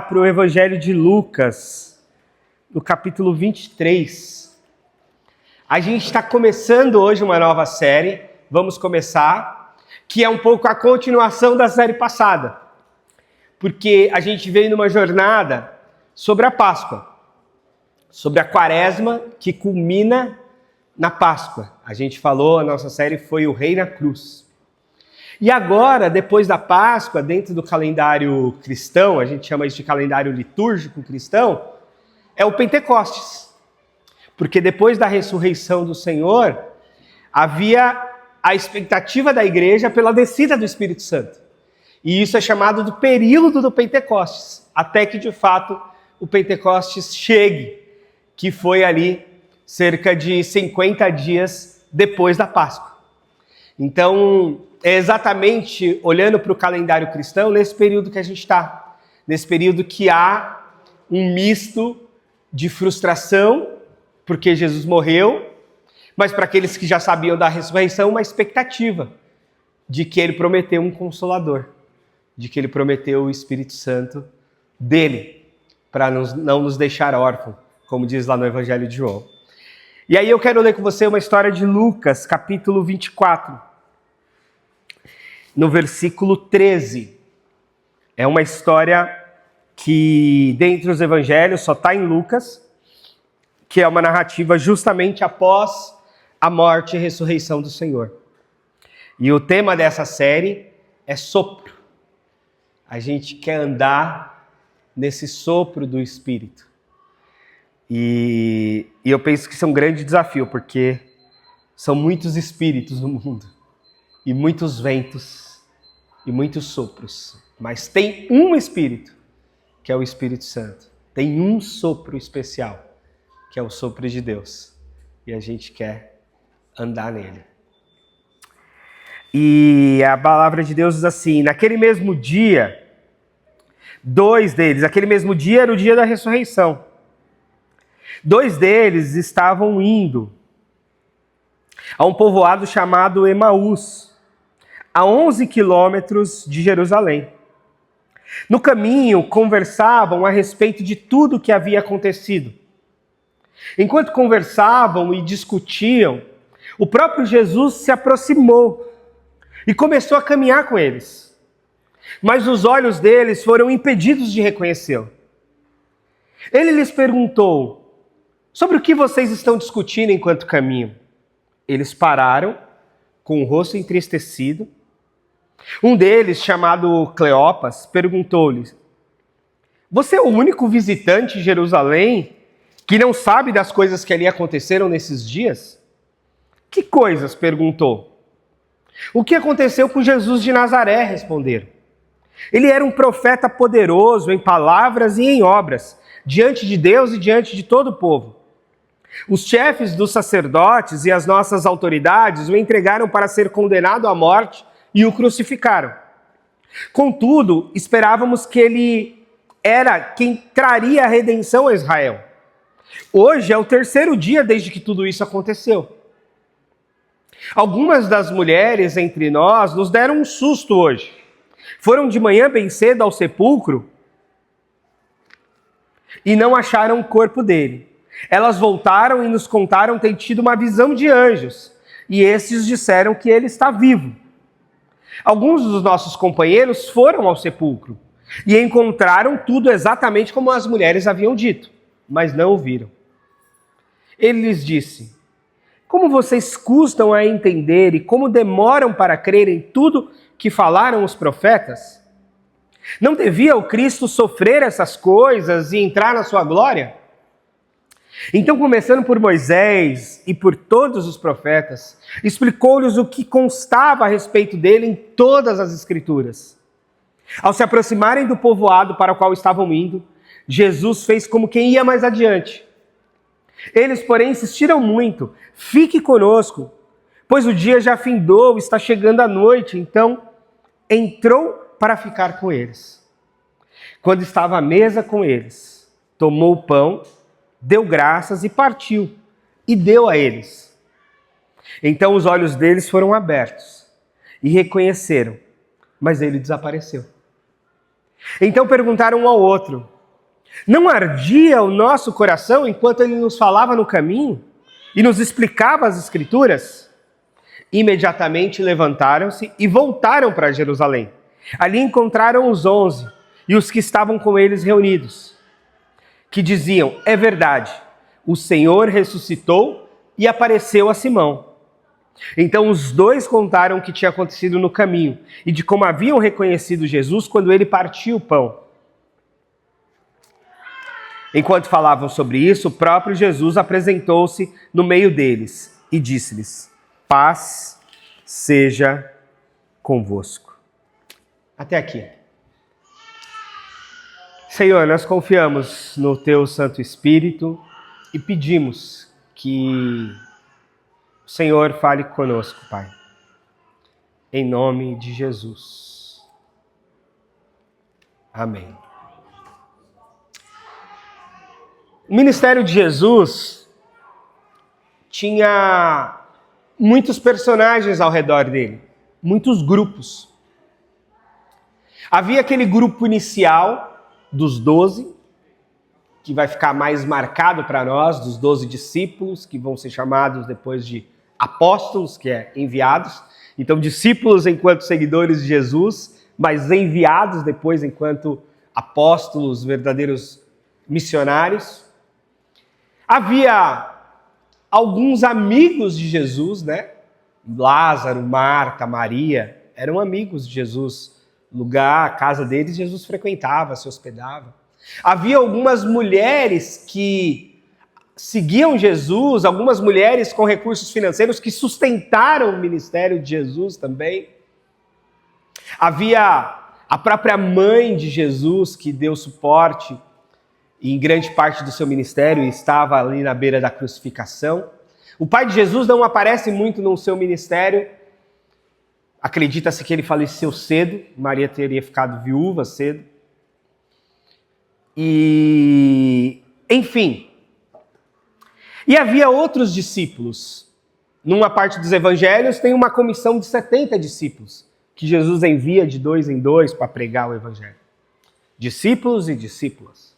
Para o Evangelho de Lucas, no capítulo 23. A gente está começando hoje uma nova série, vamos começar, que é um pouco a continuação da série passada. Porque a gente veio numa jornada sobre a Páscoa, sobre a Quaresma que culmina na Páscoa. A gente falou, a nossa série foi o Rei na Cruz. E agora, depois da Páscoa, dentro do calendário cristão, a gente chama isso de calendário litúrgico cristão, é o Pentecostes. Porque depois da ressurreição do Senhor, havia a expectativa da igreja pela descida do Espírito Santo. E isso é chamado do período do Pentecostes, até que de fato o Pentecostes chegue, que foi ali cerca de 50 dias depois da Páscoa. Então, é exatamente olhando para o calendário cristão nesse período que a gente está. Nesse período que há um misto de frustração, porque Jesus morreu, mas para aqueles que já sabiam da ressurreição, uma expectativa de que ele prometeu um consolador, de que ele prometeu o Espírito Santo dele, para não nos deixar órfãos, como diz lá no Evangelho de João. E aí eu quero ler com você uma história de Lucas, capítulo 24. No versículo 13. É uma história que, dentre os evangelhos, só está em Lucas, que é uma narrativa justamente após a morte e ressurreição do Senhor. E o tema dessa série é sopro. A gente quer andar nesse sopro do Espírito. E eu penso que isso é um grande desafio, porque são muitos espíritos no mundo, e muitos ventos, e muitos sopros, mas tem um Espírito, que é o Espírito Santo. Tem um sopro especial, que é o sopro de Deus. E a gente quer andar nele. E a palavra de Deus diz assim: naquele mesmo dia, aquele mesmo dia era o dia da ressurreição. 2 deles estavam indo a um povoado chamado Emaús, a 11 quilômetros de Jerusalém. No caminho, conversavam a respeito de tudo o que havia acontecido. Enquanto conversavam e discutiam, o próprio Jesus se aproximou e começou a caminhar com eles. Mas os olhos deles foram impedidos de reconhecê-lo. Ele lhes perguntou: sobre o que vocês estão discutindo enquanto caminham? Eles pararam, com o rosto entristecido. Um deles, chamado Cleopas, perguntou-lhes: você é o único visitante em Jerusalém que não sabe das coisas que ali aconteceram nesses dias? Que coisas? Perguntou. O que aconteceu com Jesus de Nazaré? Responderam. Ele era um profeta poderoso em palavras e em obras, diante de Deus e diante de todo o povo. Os chefes dos sacerdotes e as nossas autoridades o entregaram para ser condenado à morte e o crucificaram. Contudo, esperávamos que ele era quem traria a redenção a Israel. Hoje é o 3º dia desde que tudo isso aconteceu. Algumas das mulheres entre nós nos deram um susto hoje. Foram de manhã bem cedo ao sepulcro e não acharam o corpo dele. Elas voltaram e nos contaram ter tido uma visão de anjos, e esses disseram que ele está vivo. Alguns dos nossos companheiros foram ao sepulcro e encontraram tudo exatamente como as mulheres haviam dito, mas não o viram. Ele lhes disse: como vocês custam a entender e como demoram para crer em tudo que falaram os profetas? Não devia o Cristo sofrer essas coisas e entrar na sua glória? Então, começando por Moisés e por todos os profetas, explicou-lhes o que constava a respeito dele em todas as Escrituras. Ao se aproximarem do povoado para o qual estavam indo, Jesus fez como quem ia mais adiante. Eles, porém, insistiram muito: fique conosco, pois o dia já findou, está chegando a noite. Então, entrou para ficar com eles. Quando estava à mesa com eles, tomou o pão, deu graças e partiu, e deu a eles. Então os olhos deles foram abertos e reconheceram, mas ele desapareceu. Então perguntaram um ao outro: não ardia o nosso coração enquanto ele nos falava no caminho e nos explicava as Escrituras? Imediatamente levantaram-se e voltaram para Jerusalém. Ali encontraram os 11 e os que estavam com eles reunidos, que diziam: é verdade, o Senhor ressuscitou e apareceu a Simão. Então os dois contaram o que tinha acontecido no caminho e de como haviam reconhecido Jesus quando ele partiu o pão. Enquanto falavam sobre isso, o próprio Jesus apresentou-se no meio deles e disse-lhes: paz seja convosco. Até aqui. Senhor, nós confiamos no Teu Santo Espírito e pedimos que o Senhor fale conosco, Pai. Em nome de Jesus. Amém. O ministério de Jesus tinha muitos personagens ao redor dele, muitos grupos. Havia aquele grupo inicial dos 12, que vai ficar mais marcado para nós, dos 12 discípulos, que vão ser chamados depois de apóstolos, que é enviados. Então, discípulos enquanto seguidores de Jesus, mas enviados depois enquanto apóstolos, verdadeiros missionários. Havia alguns amigos de Jesus, né? Lázaro, Marta, Maria, eram amigos de Jesus. Lugar, a casa deles, Jesus frequentava, se hospedava. Havia algumas mulheres que seguiam Jesus, algumas mulheres com recursos financeiros que sustentaram o ministério de Jesus também. Havia a própria mãe de Jesus que deu suporte em grande parte do seu ministério e estava ali na beira da crucificação. O pai de Jesus não aparece muito no seu ministério. Acredita-se que ele faleceu cedo, Maria teria ficado viúva cedo. Enfim. E havia outros discípulos. Numa parte dos evangelhos tem uma comissão de 70 discípulos, que Jesus envia de 2 em 2 para pregar o evangelho. Discípulos e discípulas.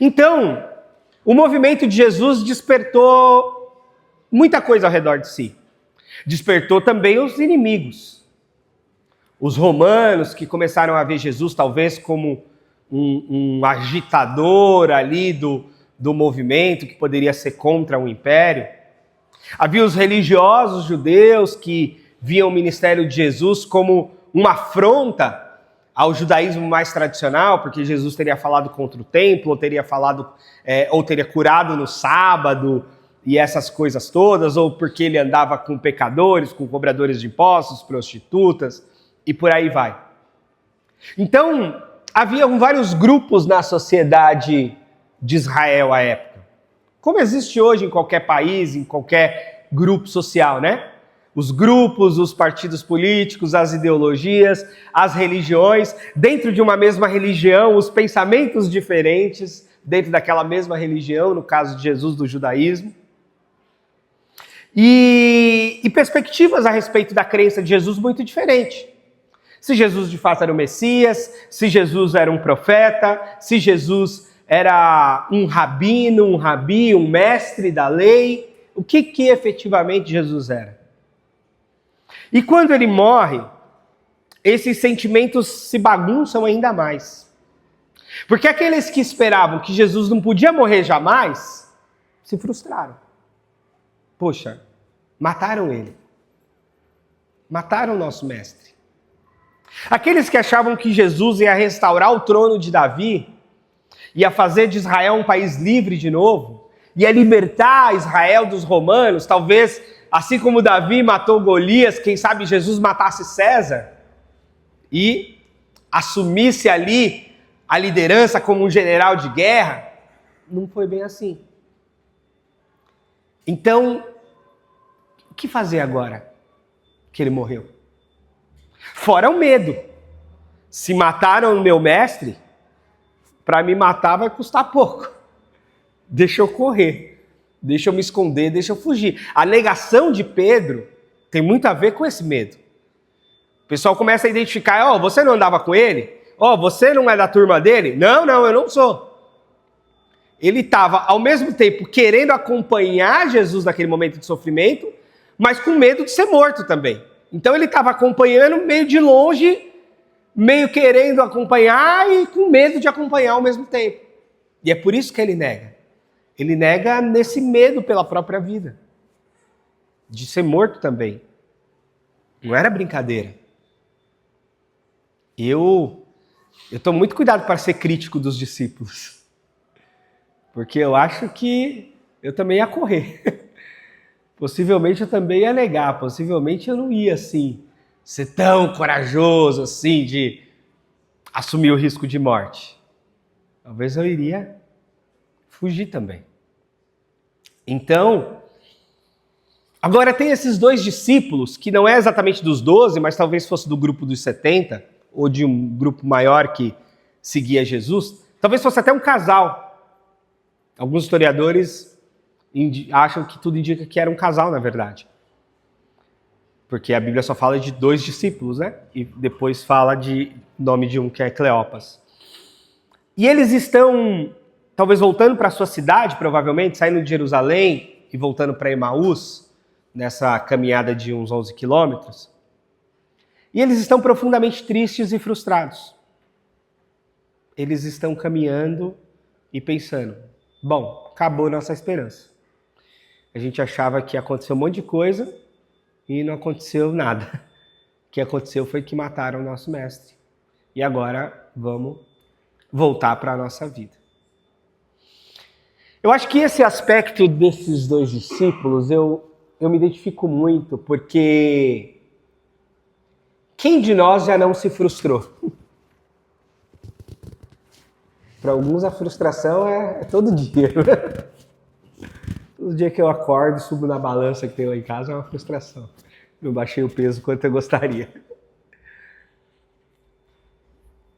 Então, o movimento de Jesus despertou muita coisa ao redor de si. Despertou também os inimigos. Os romanos que começaram a ver Jesus talvez como um agitador ali do movimento que poderia ser contra o império. Havia os religiosos judeus que viam o ministério de Jesus como uma afronta ao judaísmo mais tradicional, porque Jesus teria falado contra o templo, ou teria curado no sábado, e essas coisas todas, ou porque ele andava com pecadores, com cobradores de impostos, prostitutas, e por aí vai. Então, havia vários grupos na sociedade de Israel à época. Como existe hoje em qualquer país, em qualquer grupo social, né? Os grupos, os partidos políticos, as ideologias, as religiões, dentro de uma mesma religião, os pensamentos diferentes, dentro daquela mesma religião, no caso de Jesus, do judaísmo. E perspectivas a respeito da crença de Jesus muito diferentes. Se Jesus de fato era o Messias, se Jesus era um profeta, se Jesus era um rabino, um rabi, um mestre da lei, o que efetivamente Jesus era? E quando ele morre, esses sentimentos se bagunçam ainda mais. Porque aqueles que esperavam que Jesus não podia morrer jamais, se frustraram. Poxa, mataram ele. Mataram o nosso mestre. Aqueles que achavam que Jesus ia restaurar o trono de Davi, ia fazer de Israel um país livre de novo, ia libertar Israel dos romanos, talvez, assim como Davi matou Golias, quem sabe Jesus matasse César e assumisse ali a liderança como um general de guerra, não foi bem assim. Então, o que fazer agora que ele morreu? Fora o medo. Se mataram o meu mestre, para me matar vai custar pouco. Deixa eu correr, deixa eu me esconder, deixa eu fugir. A negação de Pedro tem muito a ver com esse medo. O pessoal começa a identificar, você não andava com ele? Ó, você não é da turma dele? Não, eu não sou. Ele estava, ao mesmo tempo, querendo acompanhar Jesus naquele momento de sofrimento, mas com medo de ser morto também. Então ele estava acompanhando meio de longe, meio querendo acompanhar e com medo de acompanhar ao mesmo tempo. E é por isso que ele nega. Ele nega nesse medo pela própria vida. De ser morto também. Não era brincadeira. Eu tomo muito cuidado para ser crítico dos discípulos. Porque eu acho que eu também ia correr. Possivelmente eu também ia negar. Possivelmente eu não ia, assim, ser tão corajoso, assim, de assumir o risco de morte. Talvez eu iria fugir também. Então, agora tem esses dois discípulos, que não é exatamente dos 12, mas talvez fosse do grupo dos 70, ou de um grupo maior que seguia Jesus. Talvez fosse até um casal. Alguns historiadores acham que tudo indica que era um casal, na verdade. Porque a Bíblia só fala de 2 discípulos, né? E depois fala de nome de um, que é Cleopas. E eles estão, talvez, voltando para a sua cidade, provavelmente, saindo de Jerusalém e voltando para Emaús, nessa caminhada de uns 11 quilômetros. E eles estão profundamente tristes e frustrados. Eles estão caminhando e pensando, bom, acabou nossa esperança. A gente achava que ia acontecer um monte de coisa e não aconteceu nada. O que aconteceu foi que mataram o nosso mestre. E agora vamos voltar para a nossa vida. Eu acho que esse aspecto desses 2 discípulos, eu me identifico muito, porque quem de nós já não se frustrou? Para alguns a frustração é todo dia. Todo dia que eu acordo, subo na balança que tem lá em casa, é uma frustração. Não baixei o peso quanto eu gostaria.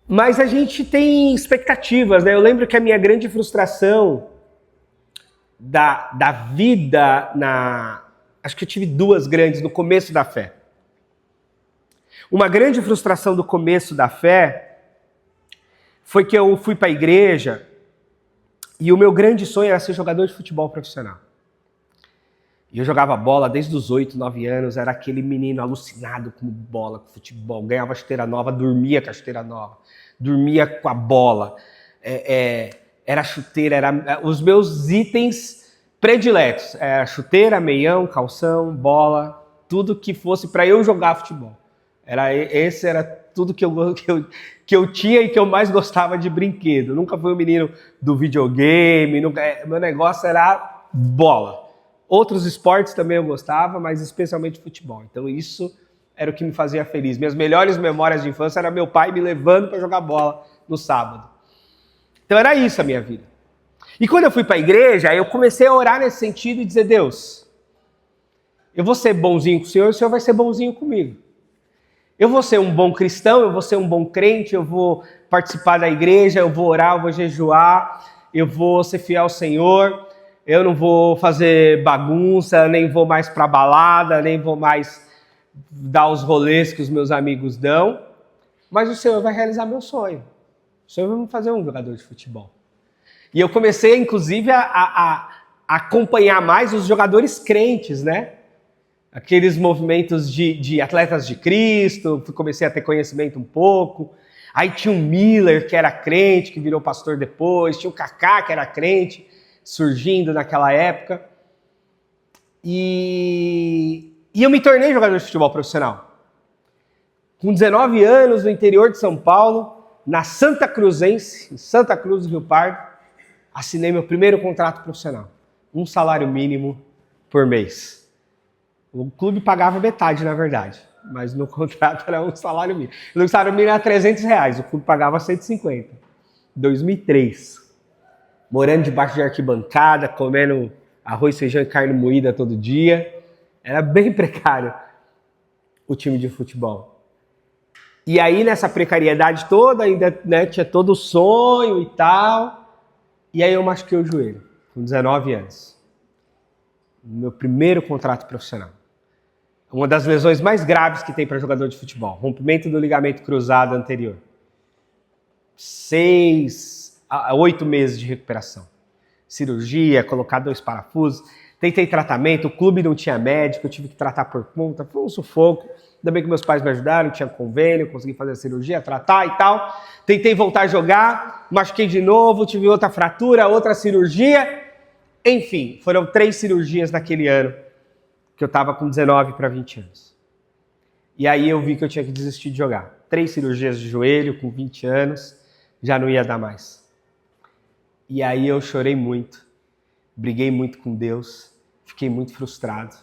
Mas a gente tem expectativas, né? Eu lembro que a minha grande frustração da vida acho que eu tive 2 grandes no começo da fé. Uma grande frustração do começo da fé foi que eu fui para a igreja e o meu grande sonho era ser jogador de futebol profissional. E eu jogava bola desde os 8, 9 anos, era aquele menino alucinado com bola, com futebol, ganhava chuteira nova, dormia com a chuteira nova, dormia com a bola, era chuteira, era os meus itens prediletos, era chuteira, meião, calção, bola, tudo que fosse para eu jogar futebol. Esse era tudo que eu tinha e que eu mais gostava de brinquedo. Nunca fui um menino do videogame, meu negócio era bola. Outros esportes também eu gostava, mas especialmente futebol. Então isso era o que me fazia feliz. Minhas melhores memórias de infância era meu pai me levando para jogar bola no sábado. Então era isso a minha vida. E quando eu fui para a igreja, eu comecei a orar nesse sentido e dizer, Deus, eu vou ser bonzinho com o Senhor vai ser bonzinho comigo. Eu vou ser um bom cristão, eu vou ser um bom crente, eu vou participar da igreja, eu vou orar, eu vou jejuar, eu vou ser fiel ao Senhor, eu não vou fazer bagunça, nem vou mais para balada, nem vou mais dar os rolês que os meus amigos dão, mas o Senhor vai realizar meu sonho. O Senhor vai me fazer um jogador de futebol. E eu comecei, inclusive, a acompanhar mais os jogadores crentes, né? Aqueles movimentos de atletas de Cristo, comecei a ter conhecimento um pouco. Aí tinha o Miller, que era crente, que virou pastor depois. Tinha o Kaká, que era crente, surgindo naquela época. E eu me tornei jogador de futebol profissional. Com 19 anos, no interior de São Paulo, na Santa Cruzense, em Santa Cruz do Rio Pardo, assinei meu primeiro contrato profissional. Um salário mínimo por mês. O clube pagava metade, na verdade, mas no contrato era um salário mínimo. O salário mínimo era R$300, o clube pagava 150. 2003. Morando debaixo de arquibancada, comendo arroz, feijão e carne moída todo dia. Era bem precário o time de futebol. E aí, nessa precariedade toda, ainda tinha todo o sonho e tal. E aí eu machuquei o joelho, com 19 anos. Meu primeiro contrato profissional. Uma das lesões mais graves que tem para jogador de futebol. Rompimento do ligamento cruzado anterior. 6 a 8 meses de recuperação. Cirurgia, colocar 2 parafusos, tentei tratamento, o clube não tinha médico, eu tive que tratar por conta, foi um sufoco. Ainda bem que meus pais me ajudaram, tinha convênio, consegui fazer a cirurgia, tratar e tal. Tentei voltar a jogar, machuquei de novo, tive outra fratura, outra cirurgia. Enfim, foram 3 cirurgias naquele ano, que eu estava com 19 para 20 anos. E aí eu vi que eu tinha que desistir de jogar. 3 cirurgias de joelho com 20 anos, já não ia dar mais. E aí eu chorei muito, briguei muito com Deus, fiquei muito frustrado,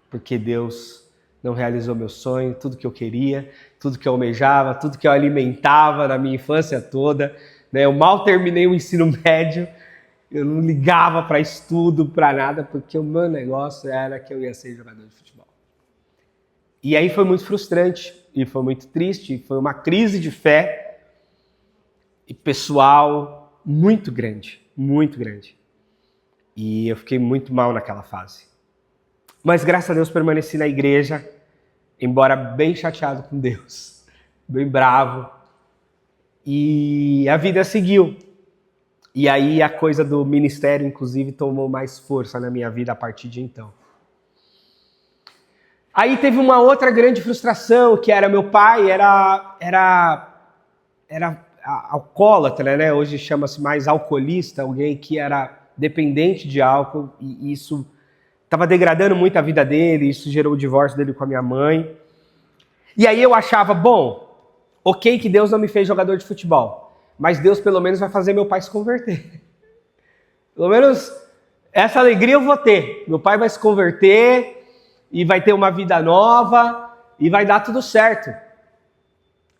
porque Deus não realizou meu sonho, tudo que eu queria, tudo que eu almejava, tudo que eu alimentava na minha infância toda. Né? Eu mal terminei o ensino médio, eu não ligava para estudo, para nada, porque o meu negócio era que eu ia ser jogador de futebol. E aí foi muito frustrante, e foi muito triste, foi uma crise de fé e pessoal muito grande, muito grande. E eu fiquei muito mal naquela fase. Mas graças a Deus permaneci na igreja, embora bem chateado com Deus, bem bravo. E a vida seguiu. E aí a coisa do ministério, inclusive, tomou mais força na minha vida a partir de então. Aí teve uma outra grande frustração, que era meu pai, era alcoólatra, né? Hoje chama-se mais alcoolista, alguém que era dependente de álcool, e isso estava degradando muito a vida dele, isso gerou o divórcio dele com a minha mãe. E aí eu achava, bom, ok que Deus não me fez jogador de futebol, mas Deus pelo menos vai fazer meu pai se converter. Pelo menos essa alegria eu vou ter. Meu pai vai se converter e vai ter uma vida nova e vai dar tudo certo.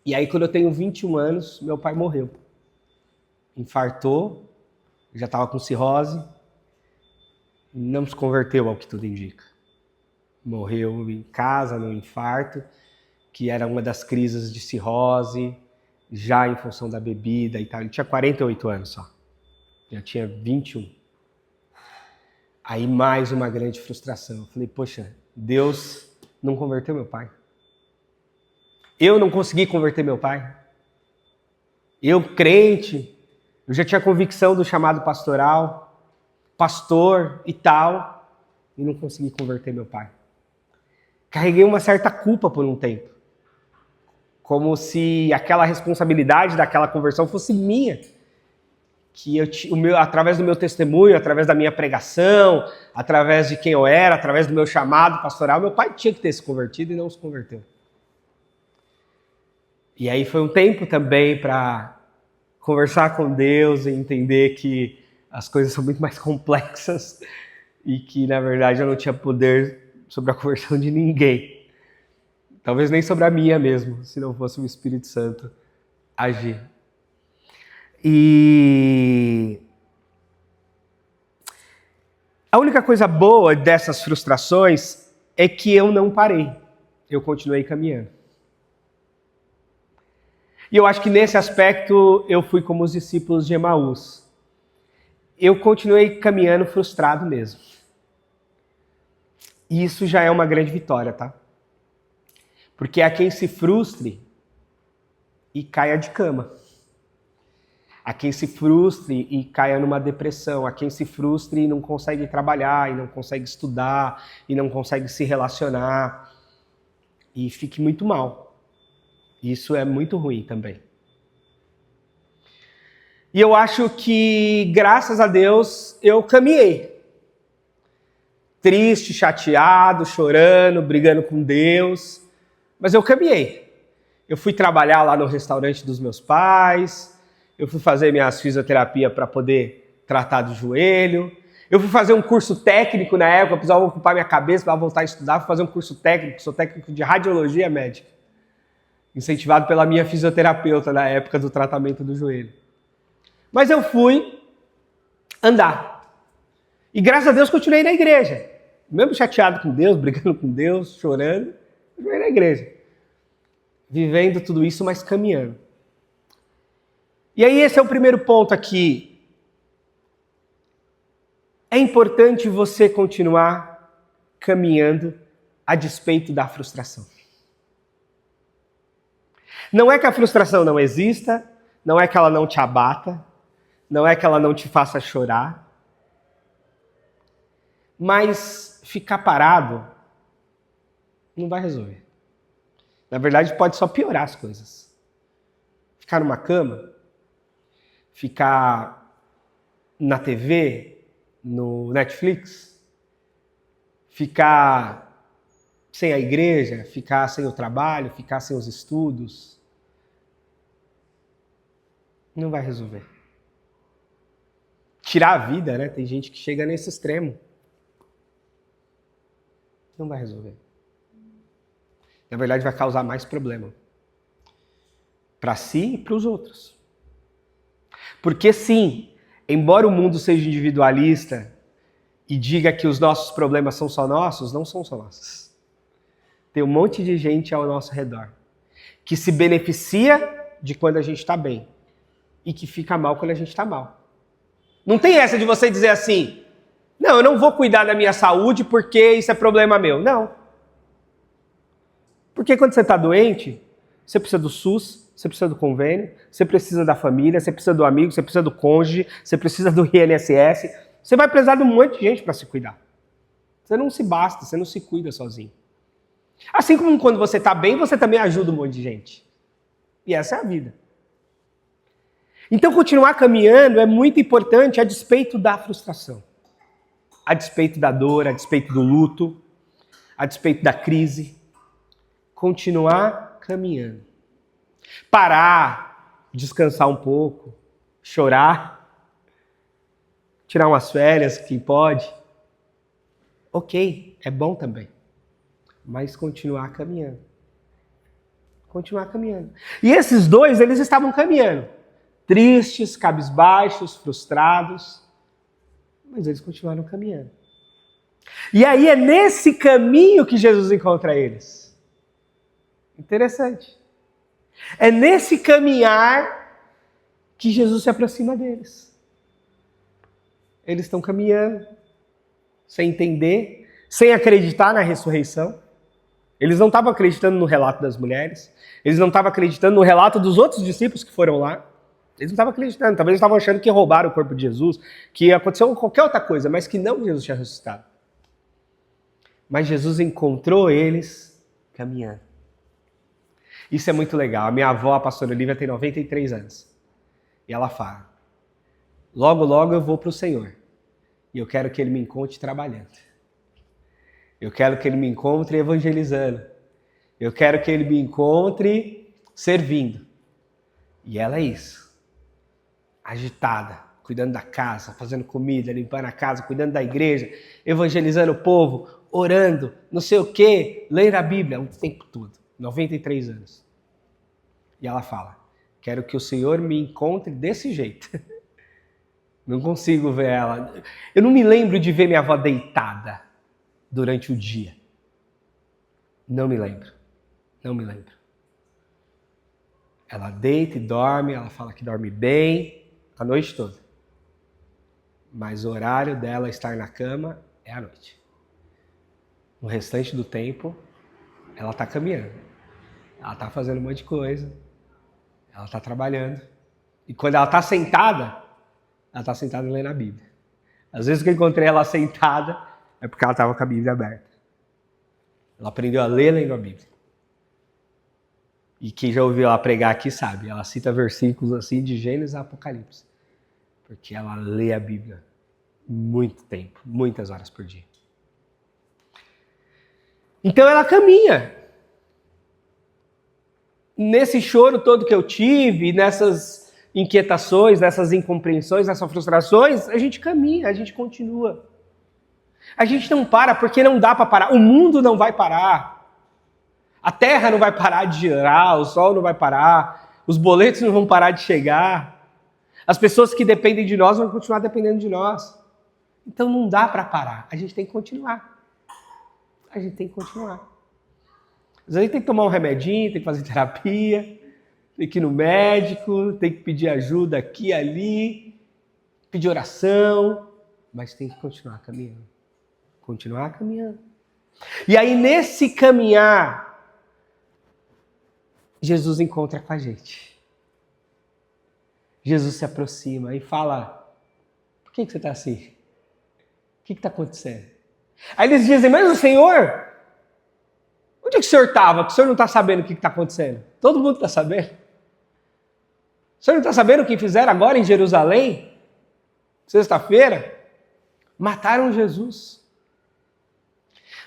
E aí quando eu tenho 21 anos, meu pai morreu. Infartou, já estava com cirrose, não se converteu ao que tudo indica. Morreu em casa, num infarto, que era uma das crises de cirrose, já em função da bebida e tal. Ele tinha 48 anos só, já tinha 21. Aí mais uma grande frustração. Eu falei, poxa, Deus não converteu meu pai. Eu não consegui converter meu pai. Eu, crente, eu já tinha convicção do chamado pastoral, pastor e tal, e não consegui converter meu pai. Carreguei uma certa culpa por um tempo. Como se aquela responsabilidade daquela conversão fosse minha. Que através do meu testemunho, através da minha pregação, através de quem eu era, através do meu chamado pastoral, meu pai tinha que ter se convertido e não se converteu. E aí foi um tempo também para conversar com Deus e entender que as coisas são muito mais complexas e que, na verdade, eu não tinha poder sobre a conversão de ninguém. Talvez nem sobre a minha mesmo, se não fosse o Espírito Santo agir. E a única coisa boa dessas frustrações é que eu não parei. Eu continuei caminhando. E eu acho que nesse aspecto eu fui como os discípulos de Emaús. Eu continuei caminhando frustrado mesmo. E isso já é uma grande vitória, tá? Porque há quem se frustre e caia de cama. Há quem se frustre e caia numa depressão. Há quem se frustre e não consegue trabalhar, e não consegue estudar, e não consegue se relacionar. E fique muito mal. Isso é muito ruim também. E eu acho que, graças a Deus, eu caminhei. Triste, chateado, chorando, brigando com Deus. Mas eu caminhei. Eu fui trabalhar lá no restaurante dos meus pais. Eu fui fazer minhas fisioterapia para poder tratar do joelho. Eu fui fazer um curso técnico na época, precisava ocupar minha cabeça para voltar a estudar. Fui fazer um curso técnico, sou técnico de radiologia médica. Incentivado pela minha fisioterapeuta na época do tratamento do joelho. Mas eu fui andar. E graças a Deus continuei na igreja. Mesmo chateado com Deus, brigando com Deus, chorando, continuei na igreja. Vivendo tudo isso, mas caminhando. E aí esse é o primeiro ponto aqui. É importante você continuar caminhando a despeito da frustração. Não é que a frustração não exista, não é que ela não te abata, não é que ela não te faça chorar, mas ficar parado não vai resolver. Na verdade, pode só piorar as coisas. Ficar numa cama, ficar na TV, no Netflix, ficar sem a igreja, ficar sem o trabalho, ficar sem os estudos, não vai resolver. Tirar a vida, né? Tem gente que chega nesse extremo. Não vai resolver. Na verdade, vai causar mais problema. Para si e para os outros. Porque sim, embora o mundo seja individualista e diga que os nossos problemas são só nossos, não são só nossos. Tem um monte de gente ao nosso redor que se beneficia de quando a gente está bem e que fica mal quando a gente está mal. Não tem essa de você dizer assim, não, eu não vou cuidar da minha saúde porque isso é problema meu. Não. Porque quando você está doente, você precisa do SUS, você precisa do convênio, você precisa da família, você precisa do amigo, você precisa do cônjuge, você precisa do INSS. Você vai precisar de um monte de gente para se cuidar. Você não se basta, você não se cuida sozinho. Assim como quando você está bem, você também ajuda um monte de gente. E essa é a vida. Então, continuar caminhando é muito importante a despeito da frustração, a despeito da dor, a despeito do luto, a despeito da crise. Continuar caminhando. Parar, descansar um pouco, chorar, tirar umas férias, quem pode. Ok, é bom também. Mas continuar caminhando. Continuar caminhando. E esses dois, eles estavam caminhando. Tristes, cabisbaixos, frustrados. Mas eles continuaram caminhando. E aí é nesse caminho que Jesus encontra eles. Interessante. É nesse caminhar que Jesus se aproxima deles. Eles estão caminhando, sem entender, sem acreditar na ressurreição. Eles não estavam acreditando no relato das mulheres. Eles não estavam acreditando no relato dos outros discípulos que foram lá. Eles não estavam acreditando. Talvez eles estavam achando que roubaram o corpo de Jesus, que aconteceu qualquer outra coisa, mas que não Jesus tinha ressuscitado. Mas Jesus encontrou eles caminhando. Isso é muito legal. A minha avó, a pastora Olivia, tem 93 anos. E ela fala, logo, logo eu vou para o Senhor. E eu quero que Ele me encontre trabalhando. Eu quero que Ele me encontre evangelizando. Eu quero que Ele me encontre servindo. E ela é isso. Agitada, cuidando da casa, fazendo comida, limpando a casa, cuidando da igreja, evangelizando o povo, orando, não sei o quê, lendo a Bíblia o tempo todo. 93 anos. E ela fala, quero que o Senhor me encontre desse jeito. Não consigo ver ela. Eu não me lembro de ver minha avó deitada durante o dia. Não me lembro. Não me lembro. Ela deita e dorme, ela fala que dorme bem a noite toda. Mas o horário dela estar na cama é à noite. No restante do tempo, ela está caminhando. Ela está fazendo um monte de coisa. Ela está trabalhando. E quando ela está sentada lendo a Bíblia. Às vezes que eu encontrei ela sentada, é porque ela estava com a Bíblia aberta. Ela aprendeu a ler lendo a Bíblia. E quem já ouviu ela pregar aqui sabe, ela cita versículos assim de Gênesis a Apocalipse. Porque ela lê a Bíblia muito tempo, muitas horas por dia. Então ela caminha. Nesse choro todo que eu tive, nessas inquietações, nessas incompreensões, nessas frustrações, a gente caminha, a gente continua. A gente não para porque não dá para parar. O mundo não vai parar. A terra não vai parar de girar, o sol não vai parar, os boletos não vão parar de chegar. As pessoas que dependem de nós vão continuar dependendo de nós. Então não dá para parar, a gente tem que continuar. A gente tem que continuar. Às vezes tem que tomar um remedinho, tem que fazer terapia, tem que ir no médico, tem que pedir ajuda aqui e ali, pedir oração, mas tem que continuar caminhando. Continuar caminhando. E aí nesse caminhar, Jesus encontra com a gente. Jesus se aproxima e fala: por que você está assim? O que está acontecendo? Aí eles dizem: mas o Senhor, onde é que o Senhor estava? Que o Senhor não está sabendo o que está acontecendo? Todo mundo está sabendo. O Senhor não está sabendo o que fizeram agora em Jerusalém? Sexta-feira? Mataram Jesus.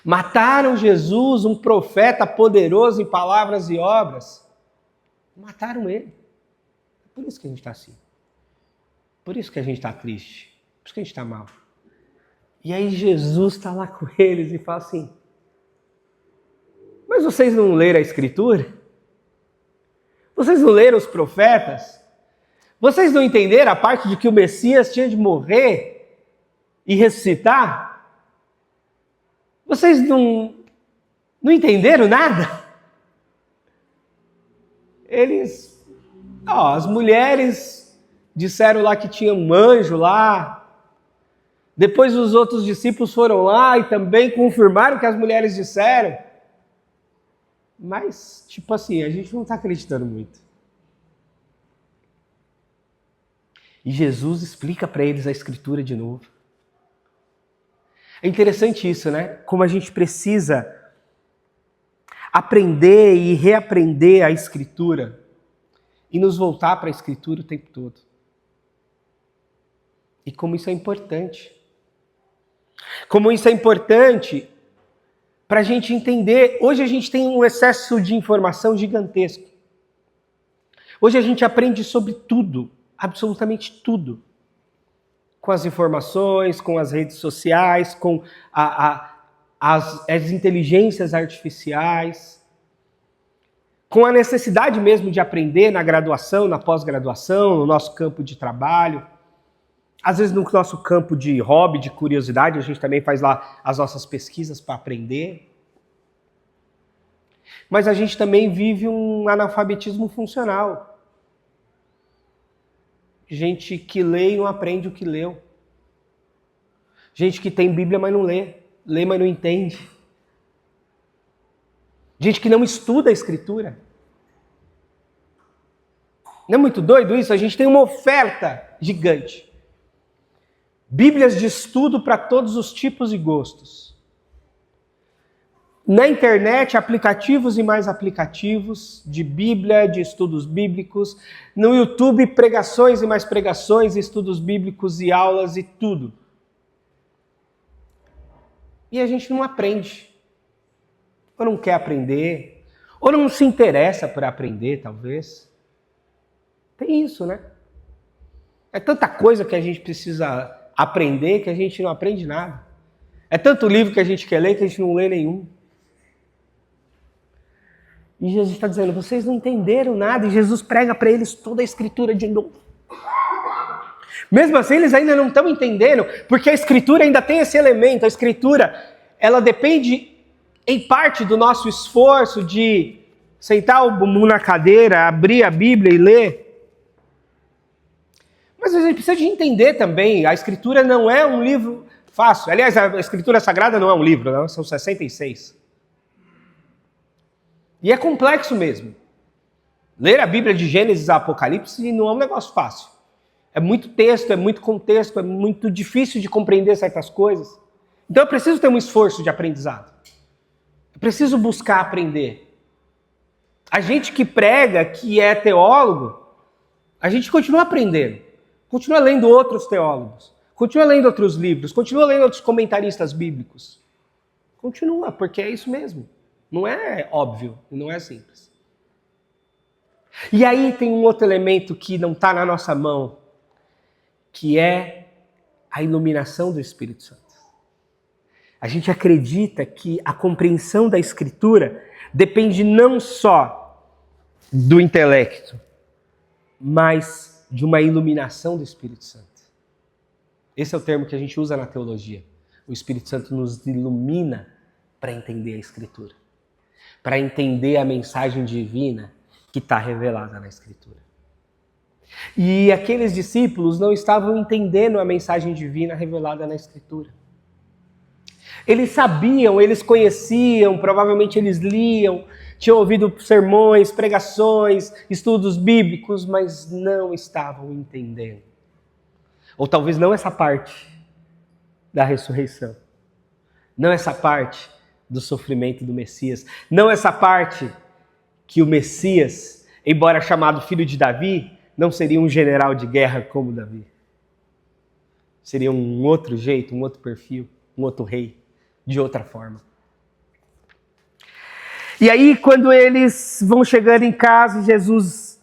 Mataram Jesus, um profeta poderoso em palavras e obras. Mataram ele. Por isso que a gente está assim. Por isso que a gente está triste. Por isso que a gente está mal. E aí Jesus está lá com eles e fala assim: mas vocês não leram a Escritura? Vocês não leram os profetas? Vocês não entenderam a parte de que o Messias tinha de morrer e ressuscitar? Vocês não entenderam nada? Eles, as mulheres disseram lá que tinha um anjo lá. Depois os outros discípulos foram lá e também confirmaram o que as mulheres disseram. Mas, tipo assim, a gente não está acreditando muito. E Jesus explica para eles a Escritura de novo. É interessante isso, né? Como a gente precisa aprender e reaprender a Escritura e nos voltar para a Escritura o tempo todo. E como isso é importante. Como isso é importante para a gente entender. Hoje a gente tem um excesso de informação gigantesco. Hoje a gente aprende sobre tudo, absolutamente tudo. Com as informações, com as redes sociais, com as inteligências artificiais, com a necessidade mesmo de aprender na graduação, na pós-graduação, no nosso campo de trabalho. Às vezes no nosso campo de hobby, de curiosidade, a gente também faz lá as nossas pesquisas para aprender. Mas a gente também vive um analfabetismo funcional. Gente que lê e não aprende o que leu. Gente que tem Bíblia, mas não lê. Lê, mas não entende. Gente que não estuda a Escritura. Não é muito doido isso? A gente tem uma oferta gigante. Bíblias de estudo para todos os tipos e gostos. Na internet, aplicativos e mais aplicativos de Bíblia, de estudos bíblicos. No YouTube, pregações e mais pregações, estudos bíblicos e aulas e tudo. E a gente não aprende. Ou não quer aprender. Ou não se interessa por aprender, talvez. Tem isso, né? É tanta coisa que a gente precisa aprender que a gente não aprende nada. É tanto livro que a gente quer ler que a gente não lê nenhum. E Jesus está dizendo: vocês não entenderam nada. E Jesus prega para eles toda a Escritura de novo. Mesmo assim, eles ainda não estão entendendo, porque a Escritura ainda tem esse elemento. A Escritura, ela depende em parte do nosso esforço de sentar o bumbum na cadeira, abrir a Bíblia e ler. Mas a gente precisa de entender também, a Escritura não é um livro fácil. Aliás, a Escritura Sagrada não é um livro, não, são 66. E é complexo mesmo. Ler a Bíblia de Gênesis a Apocalipse não é um negócio fácil. É muito texto, é muito contexto, é muito difícil de compreender certas coisas. Então eu preciso ter um esforço de aprendizado. Eu preciso buscar aprender. A gente que prega, que é teólogo, a gente continua aprendendo. Continua lendo outros teólogos. Continua lendo outros livros. Continua lendo outros comentaristas bíblicos. Continua, porque é isso mesmo. Não é óbvio, não é simples. E aí tem um outro elemento que não está na nossa mão, que é a iluminação do Espírito Santo. A gente acredita que a compreensão da Escritura depende não só do intelecto, mas de uma iluminação do Espírito Santo. Esse é o termo que a gente usa na teologia. O Espírito Santo nos ilumina para entender a Escritura, para entender a mensagem divina que está revelada na Escritura. E aqueles discípulos não estavam entendendo a mensagem divina revelada na Escritura. Eles sabiam, eles conheciam, provavelmente eles liam, tinham ouvido sermões, pregações, estudos bíblicos, mas não estavam entendendo. Ou talvez não essa parte da ressurreição. Não essa parte do sofrimento do Messias. Não essa parte que o Messias, embora chamado filho de Davi, não seria um general de guerra como Davi. Seria um outro jeito, um outro perfil, um outro rei, de outra forma. E aí, quando eles vão chegando em casa, Jesus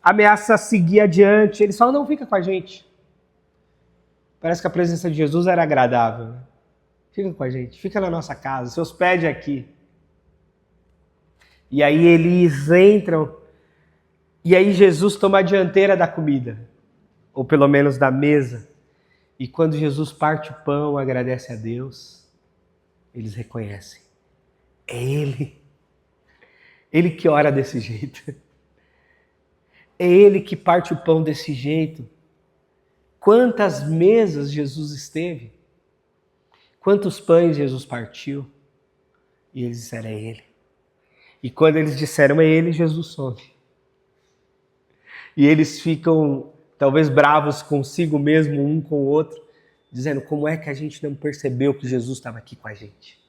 ameaça seguir adiante. Eles falam, não, fica com a gente. Parece que a presença de Jesus era agradável. Né? Fica com a gente, fica na nossa casa, se hospede aqui. E aí eles entram, e aí Jesus toma a dianteira da comida, ou pelo menos da mesa. E quando Jesus parte o pão, agradece a Deus, eles reconhecem. É Ele. Ele que ora desse jeito. É Ele que parte o pão desse jeito. Quantas mesas Jesus esteve? Quantos pães Jesus partiu? E eles disseram, é Ele. E quando eles disseram, é Ele, Jesus some. E eles ficam, talvez, bravos consigo mesmo, um com o outro, dizendo, como é que a gente não percebeu que Jesus estava aqui com a gente?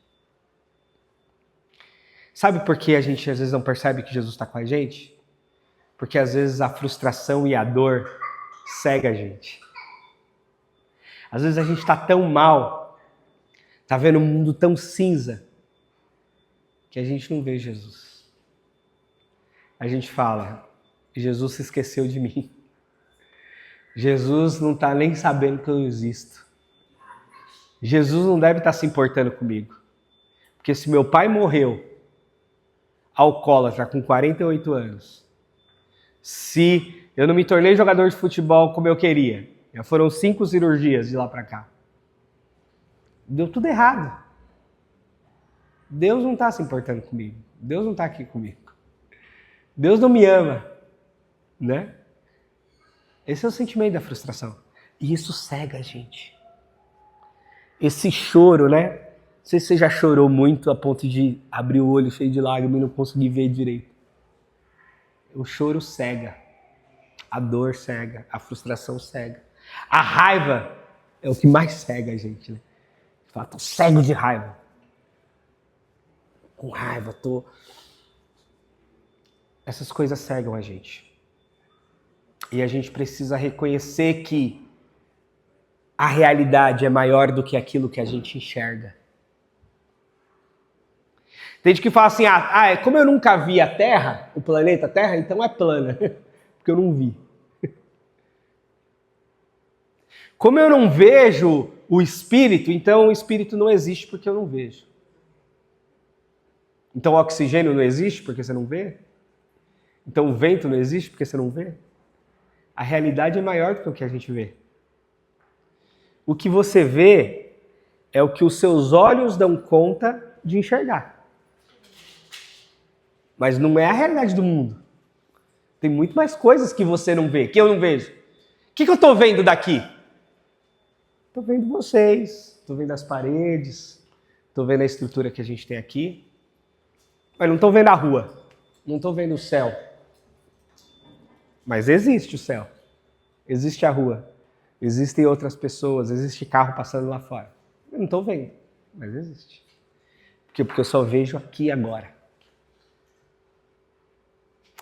Sabe por que a gente às vezes não percebe que Jesus está com a gente? Porque às vezes a frustração e a dor cega a gente. Às vezes a gente está tão mal, está vendo um mundo tão cinza, que a gente não vê Jesus. A gente fala, Jesus se esqueceu de mim. Jesus não está nem sabendo que eu existo. Jesus não deve estar se importando comigo. Porque se meu pai morreu alcoólatra com 48 anos, se eu não me tornei jogador de futebol como eu queria, já foram 5 cirurgias de lá para cá, deu tudo errado. Deus não está se importando comigo. Deus não está aqui comigo. Deus não me ama, né? Esse é o sentimento da frustração. E isso cega a gente. Esse choro, né? Não sei se você já chorou muito a ponto de abrir o olho cheio de lágrimas e não conseguir ver direito. O choro cega. A dor cega. A frustração cega. A raiva é o que mais cega a gente, né? Fala, tô cego de raiva. Com raiva, tô... Essas coisas cegam a gente. E a gente precisa reconhecer que a realidade é maior do que aquilo que a gente enxerga. Tem gente que fala assim, como eu nunca vi a Terra, o planeta Terra, então é plana, porque eu não vi. Como eu não vejo o Espírito, então o Espírito não existe porque eu não vejo. Então o oxigênio não existe porque você não vê? Então o vento não existe porque você não vê? A realidade é maior do que o que a gente vê. O que você vê é o que os seus olhos dão conta de enxergar. Mas não é a realidade do mundo. Tem muito mais coisas que você não vê, que eu não vejo. O que eu estou vendo daqui? Estou vendo vocês, estou vendo as paredes, estou vendo a estrutura que a gente tem aqui. Mas não estou vendo a rua, não estou vendo o céu. Mas existe o céu, existe a rua, existem outras pessoas, existe carro passando lá fora. Eu não estou vendo, mas existe. Porque eu só vejo aqui e agora.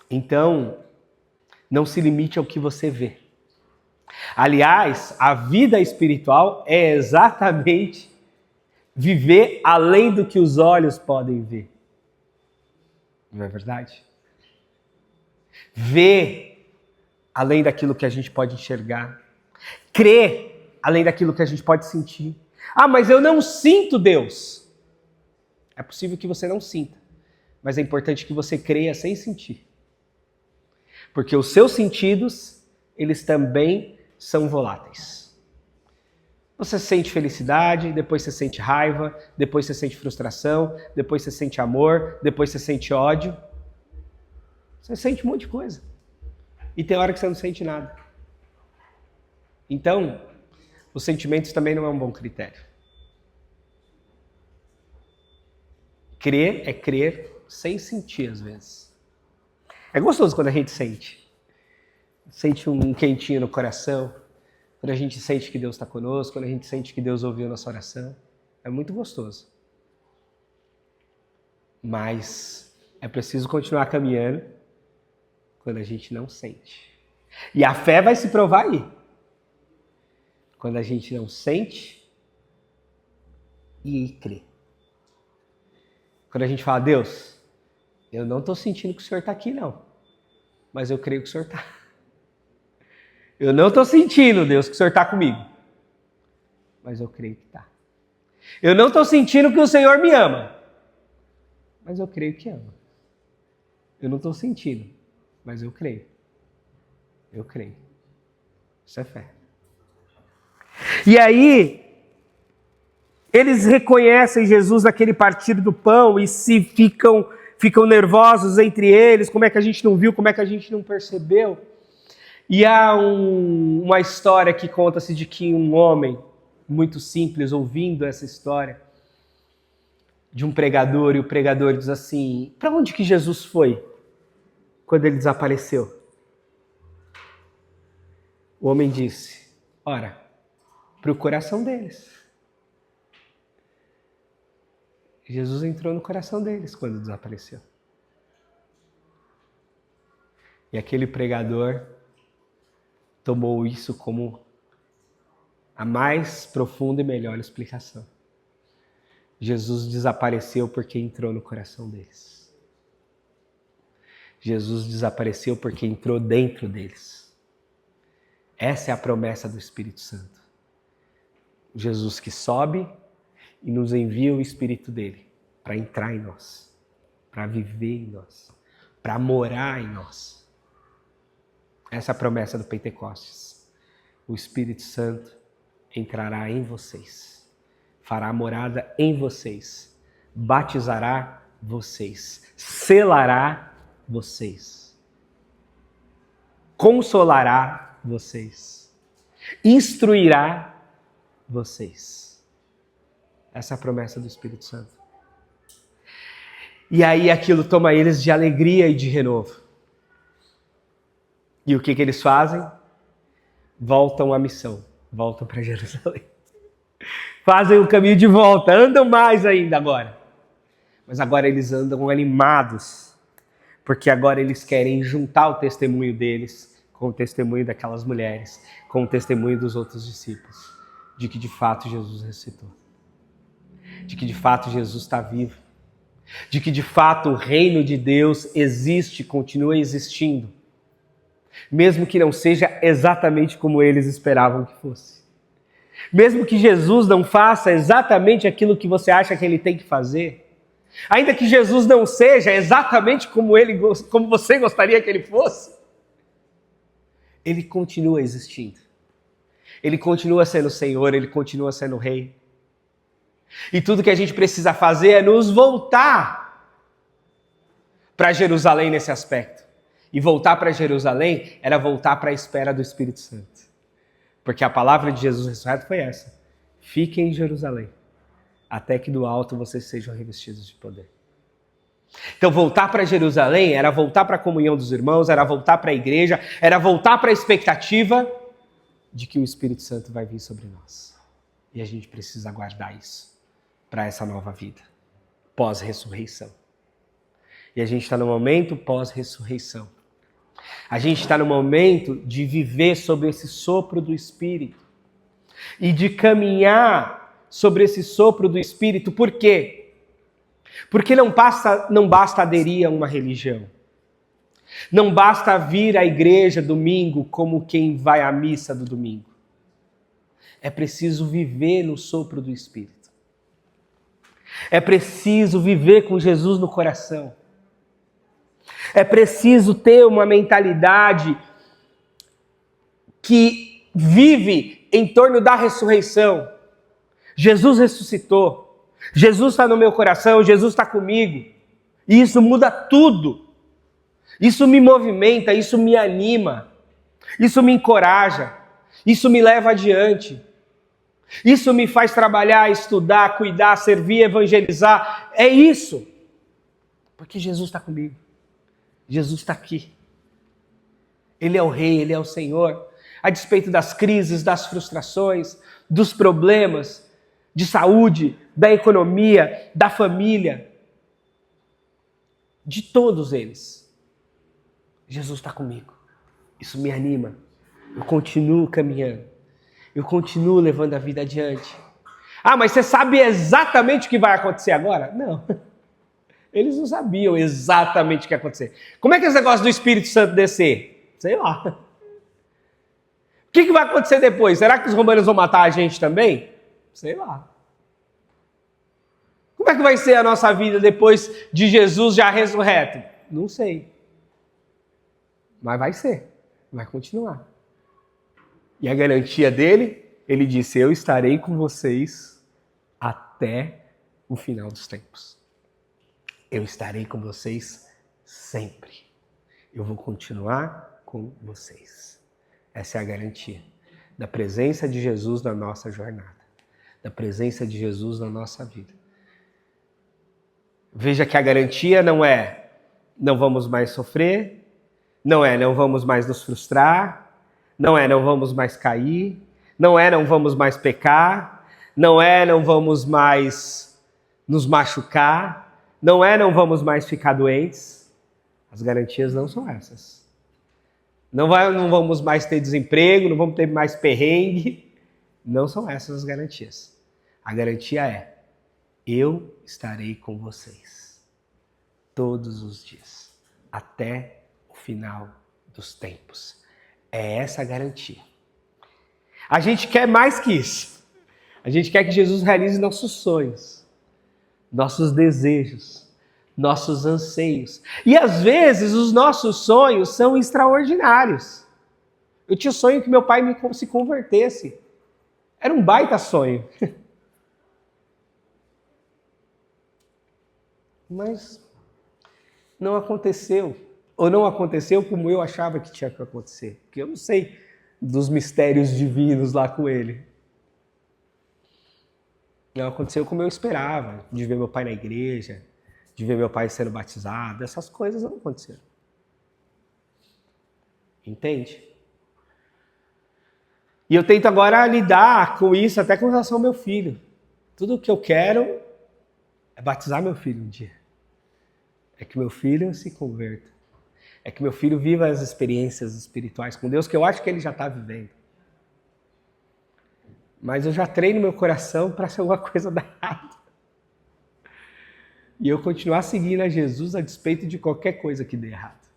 Então, não se limite ao que você vê. Aliás, a vida espiritual é exatamente viver além do que os olhos podem ver. Não é verdade? Ver além daquilo que a gente pode enxergar. Crer além daquilo que a gente pode sentir. Mas eu não sinto Deus. É possível que você não sinta, mas é importante que você creia sem sentir. Porque os seus sentidos, eles também são voláteis. Você sente felicidade, depois você sente raiva, depois você sente frustração, depois você sente amor, depois você sente ódio. Você sente um monte de coisa. E tem hora que você não sente nada. Então, os sentimentos também não é um bom critério. Crer é crer sem sentir às vezes. É gostoso quando a gente sente. Sente um quentinho no coração. Quando a gente sente que Deus está conosco, quando a gente sente que Deus ouviu nossa oração. É muito gostoso. Mas é preciso continuar caminhando quando a gente não sente. E a fé vai se provar aí. Quando a gente não sente e crê. Quando a gente fala, Deus, eu não estou sentindo que o Senhor está aqui não, mas eu creio que o Senhor está. Eu não estou sentindo, Deus, que o Senhor está comigo, mas eu creio que está. Eu não estou sentindo que o Senhor me ama, mas eu creio que ama. Eu não estou sentindo, mas eu creio. Eu creio. Isso é fé. E aí, eles reconhecem Jesus naquele partir do pão e se ficam nervosos entre eles. Como é que a gente não viu? Como é que a gente não percebeu? E há uma história que conta-se de que um homem muito simples, ouvindo essa história de um pregador, e o pregador diz assim, para onde que Jesus foi quando ele desapareceu? O homem disse, ora, para o coração deles. Jesus entrou no coração deles quando desapareceu. E aquele pregador tomou isso como a mais profunda e melhor explicação. Jesus desapareceu porque entrou no coração deles. Jesus desapareceu porque entrou dentro deles. Essa é a promessa do Espírito Santo. Jesus que sobe e nos envia o Espírito dele para entrar em nós, para viver em nós, para morar em nós. Essa é a promessa do Pentecostes. O Espírito Santo entrará em vocês, fará morada em vocês, batizará vocês, selará vocês, consolará vocês, instruirá vocês. Essa é a promessa do Espírito Santo. E aí aquilo toma eles de alegria e de renovo. E o que eles fazem? Voltam à missão, voltam para Jerusalém. Fazem o caminho de volta, andam mais ainda agora. Mas agora eles andam animados, porque agora eles querem juntar o testemunho deles com o testemunho daquelas mulheres, com o testemunho dos outros discípulos, de que de fato Jesus ressuscitou. De que de fato Jesus está vivo. De que de fato o reino de Deus existe, continua existindo. Mesmo que não seja exatamente como eles esperavam que fosse. Mesmo que Jesus não faça exatamente aquilo que você acha que ele tem que fazer. Ainda que Jesus não seja exatamente como você gostaria que ele fosse. Ele continua existindo. Ele continua sendo Senhor, ele continua sendo Rei. E tudo que a gente precisa fazer é nos voltar para Jerusalém nesse aspecto. E voltar para Jerusalém era voltar para a espera do Espírito Santo. Porque a palavra de Jesus ressurreto foi essa. Fiquem em Jerusalém, até que do alto vocês sejam revestidos de poder. Então voltar para Jerusalém era voltar para a comunhão dos irmãos, era voltar para a igreja, era voltar para a expectativa de que o Espírito Santo vai vir sobre nós. E a gente precisa aguardar isso para essa nova vida, pós-ressurreição. E a gente está no momento pós-ressurreição. A gente está no momento de viver sobre esse sopro do Espírito e de caminhar sobre esse sopro do Espírito. Por quê? Porque não basta aderir a uma religião. Não basta vir à igreja domingo como quem vai à missa do domingo. É preciso viver no sopro do Espírito. É preciso viver com Jesus no coração. É preciso ter uma mentalidade que vive em torno da ressurreição. Jesus ressuscitou. Jesus está no meu coração, Jesus está comigo. E isso muda tudo. Isso me movimenta, isso me anima. Isso me encoraja. Isso me leva adiante. Isso me faz trabalhar, estudar, cuidar, servir, evangelizar. É isso. Porque Jesus está comigo. Jesus está aqui. Ele é o Rei, Ele é o Senhor. A despeito das crises, das frustrações, dos problemas de saúde, da economia, da família, de todos eles, Jesus está comigo. Isso me anima. Eu continuo caminhando. Eu continuo levando a vida adiante. Ah, mas você sabe exatamente o que vai acontecer agora? Não. Eles não sabiam exatamente o que ia acontecer. Como é que é esse negócio do Espírito Santo descer? Sei lá. O que vai acontecer depois? Será que os romanos vão matar a gente também? Sei lá. Como é que vai ser a nossa vida depois de Jesus já ressurreto? Não sei. Mas vai ser. Vai continuar. E a garantia dele, ele disse, eu estarei com vocês até o final dos tempos. Eu estarei com vocês sempre. Eu vou continuar com vocês. Essa é a garantia da presença de Jesus na nossa jornada, da presença de Jesus na nossa vida. Veja que a garantia não é não vamos mais sofrer, não é não vamos mais nos frustrar, não é não vamos mais cair, não é não vamos mais pecar, não é não vamos mais nos machucar, não é não vamos mais ficar doentes. As garantias não são essas. Não vamos mais ter desemprego, não vamos ter mais perrengue. Não são essas as garantias. A garantia é, eu estarei com vocês todos os dias, até o final dos tempos. É essa a garantia. A gente quer mais que isso. A gente quer que Jesus realize nossos sonhos, nossos desejos, nossos anseios. E às vezes os nossos sonhos são extraordinários. Eu tinha sonho que meu pai se convertesse. Era um baita sonho. Mas não aconteceu. Ou não aconteceu como eu achava que tinha que acontecer. Porque eu não sei dos mistérios divinos lá com ele. Não aconteceu como eu esperava. De ver meu pai na igreja, de ver meu pai sendo batizado. Essas coisas não aconteceram. Entende? E eu tento agora lidar com isso até com relação ao meu filho. Tudo o que eu quero é batizar meu filho um dia. É que meu filho se converta. É que meu filho viva as experiências espirituais com Deus, que eu acho que ele já está vivendo. Mas eu já treino meu coração para se alguma coisa dar errado. E eu continuar seguindo a Jesus a despeito de qualquer coisa que dê errado.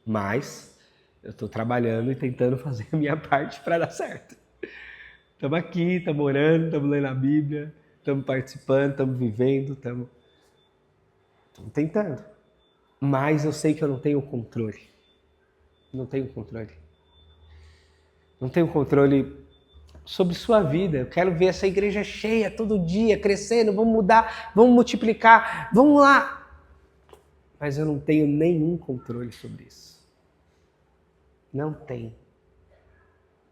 Mas eu estou trabalhando e tentando fazer a minha parte para dar certo. Estamos aqui, estamos orando, estamos lendo a Bíblia, estamos participando, estamos vivendo, estamos tentando. Mas eu sei que eu não tenho controle. Não tenho controle. Não tenho controle sobre sua vida. Eu quero ver essa igreja cheia todo dia, crescendo, vamos mudar, vamos multiplicar, vamos lá. Mas eu não tenho nenhum controle sobre isso. Não tem.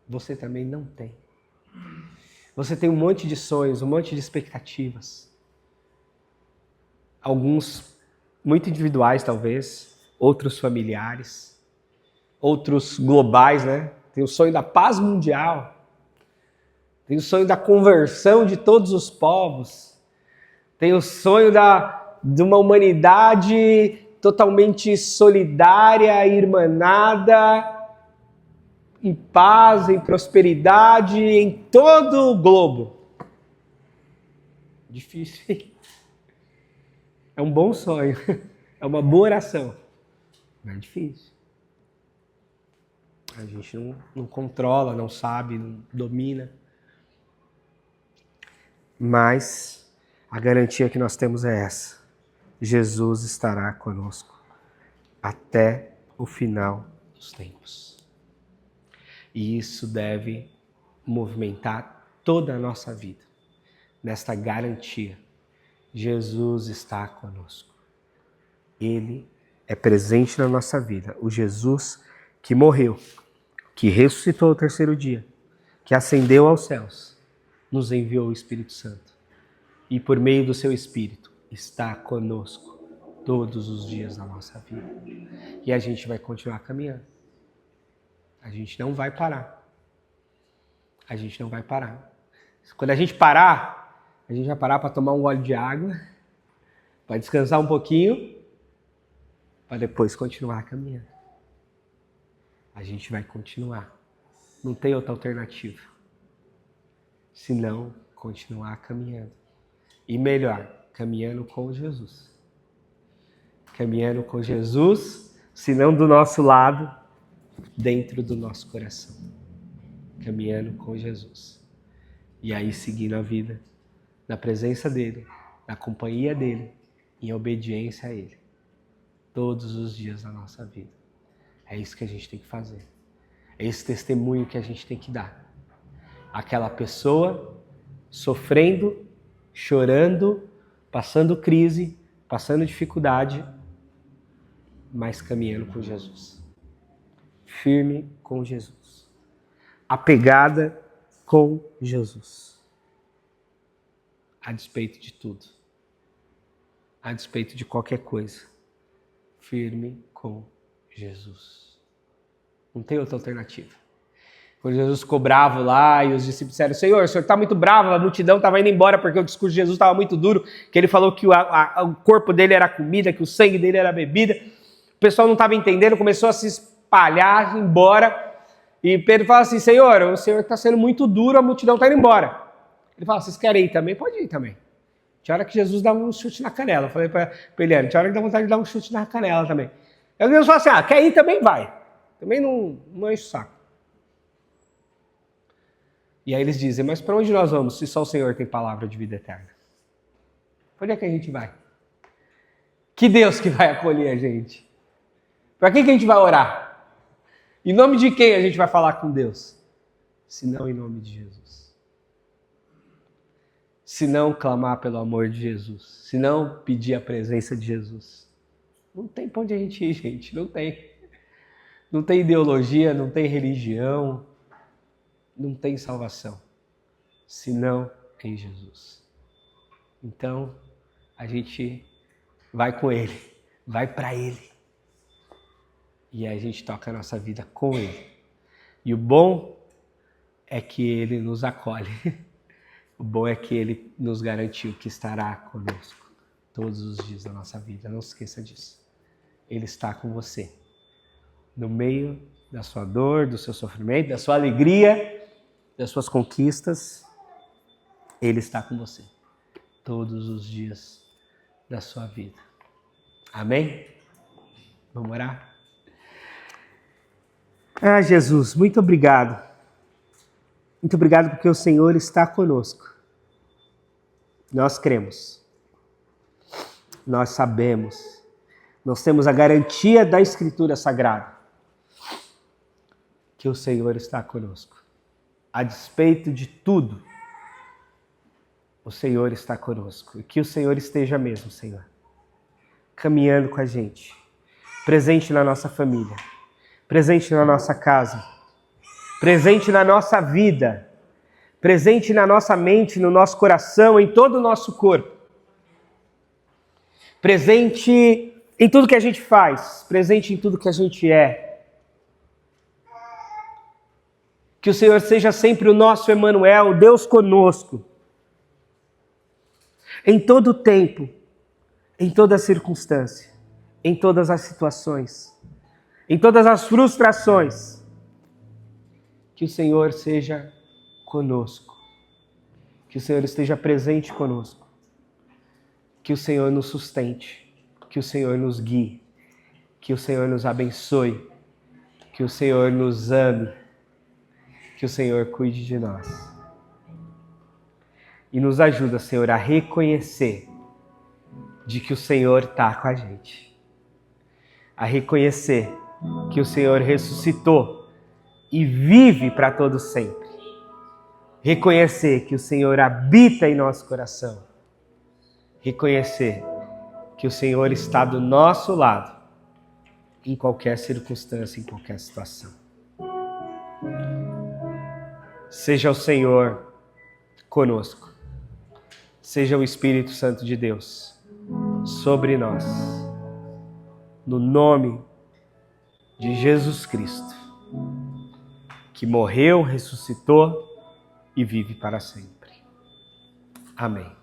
Você também não tem. Você tem um monte de sonhos, um monte de expectativas. Alguns muito individuais, talvez. Outros familiares. Outros globais, né? Tem o sonho da paz mundial. Tem o sonho da conversão de todos os povos. Tem o sonho de uma humanidade totalmente solidária, irmanada, em paz, em prosperidade, em todo o globo. Difícil, hein? É um bom sonho, é uma boa oração, mas é difícil. A gente não controla, não sabe, não domina. Mas a garantia que nós temos é essa. Jesus estará conosco até o final dos tempos. E isso deve movimentar toda a nossa vida, nesta garantia. Jesus está conosco. Ele é presente na nossa vida. O Jesus que morreu, que ressuscitou ao terceiro dia, que ascendeu aos céus, nos enviou o Espírito Santo. e por meio do seu Espírito está conosco todos os dias da nossa vida. E a gente vai continuar caminhando. A gente não vai parar. A gente não vai parar. Quando a gente parar, a gente vai parar para tomar um gole de água, para descansar um pouquinho, para depois continuar caminhando. A gente vai continuar. Não tem outra alternativa. Senão, continuar caminhando. E melhor, caminhando com Jesus. Caminhando com Jesus, se não do nosso lado, dentro do nosso coração. Caminhando com Jesus. E aí seguindo a vida, na presença dEle, na companhia dEle, em obediência a Ele. Todos os dias da nossa vida. É isso que a gente tem que fazer. É esse testemunho que a gente tem que dar. Aquela pessoa sofrendo, chorando, passando crise, passando dificuldade, mas caminhando com Jesus. Firme com Jesus. Apegada com Jesus. A despeito de tudo. A despeito de qualquer coisa. Firme com Jesus. Não tem outra alternativa. Quando Jesus ficou bravo lá e os discípulos disseram: Senhor, o Senhor está muito bravo, a multidão estava indo embora porque o discurso de Jesus estava muito duro, que ele falou que o corpo dele era comida, que o sangue dele era bebida. O pessoal não estava entendendo, começou a se espalhar, embora. E Pedro fala assim: Senhor, o Senhor está sendo muito duro, a multidão está indo embora. Ele fala: vocês querem ir também? Pode ir também. Tinha hora que Jesus dava um chute na canela. Eu falei para ele: tinha hora que dá vontade de dar um chute na canela também. Aí Jesus falou assim: quer ir também? Vai. Também não enche o saco. E aí eles dizem: mas para onde nós vamos se só o Senhor tem palavra de vida eterna? Onde é que a gente vai? Que Deus que vai acolher a gente? Para quem que a gente vai orar? Em nome de quem a gente vai falar com Deus? Se não em nome de Jesus. Se não clamar pelo amor de Jesus. Se não pedir a presença de Jesus. Não tem para onde a gente ir, gente. Não tem. Não tem ideologia, não tem religião. Não tem salvação. Senão em Jesus. Então, a gente vai com Ele. Vai para Ele. E aí a gente toca a nossa vida com Ele. E o bom é que Ele nos acolhe. O bom é que Ele nos garantiu que estará conosco todos os dias da nossa vida. Não se esqueça disso. Ele está com você. No meio da sua dor, do seu sofrimento, da sua alegria, das suas conquistas. Ele está com você. Todos os dias da sua vida. Amém? Vamos orar? Jesus, muito obrigado. Muito obrigado porque o Senhor está conosco. Nós cremos. Nós sabemos. Nós temos a garantia da Escritura Sagrada. Que o Senhor está conosco. A despeito de tudo, o Senhor está conosco. E que o Senhor esteja mesmo, Senhor. Caminhando com a gente. Presente na nossa família. Presente na nossa casa, presente na nossa vida, presente na nossa mente, no nosso coração, em todo o nosso corpo. Presente em tudo que a gente faz, presente em tudo que a gente é. Que o Senhor seja sempre o nosso Emanuel, Deus conosco. Em todo o tempo, em toda circunstância, em todas as situações. Em todas as frustrações, que o Senhor seja conosco, que o Senhor esteja presente conosco, que o Senhor nos sustente, que o Senhor nos guie, que o Senhor nos abençoe, que o Senhor nos ame, que o Senhor cuide de nós. E nos ajuda, Senhor, a reconhecer de que o Senhor está com a gente, a reconhecer que o Senhor ressuscitou e vive para todo sempre. Reconhecer que o Senhor habita em nosso coração. Reconhecer que o Senhor está do nosso lado em qualquer circunstância, em qualquer situação. Seja o Senhor conosco. seja o Espírito Santo de Deus sobre nós. No nome de Jesus Cristo, que morreu, ressuscitou e vive para sempre. Amém.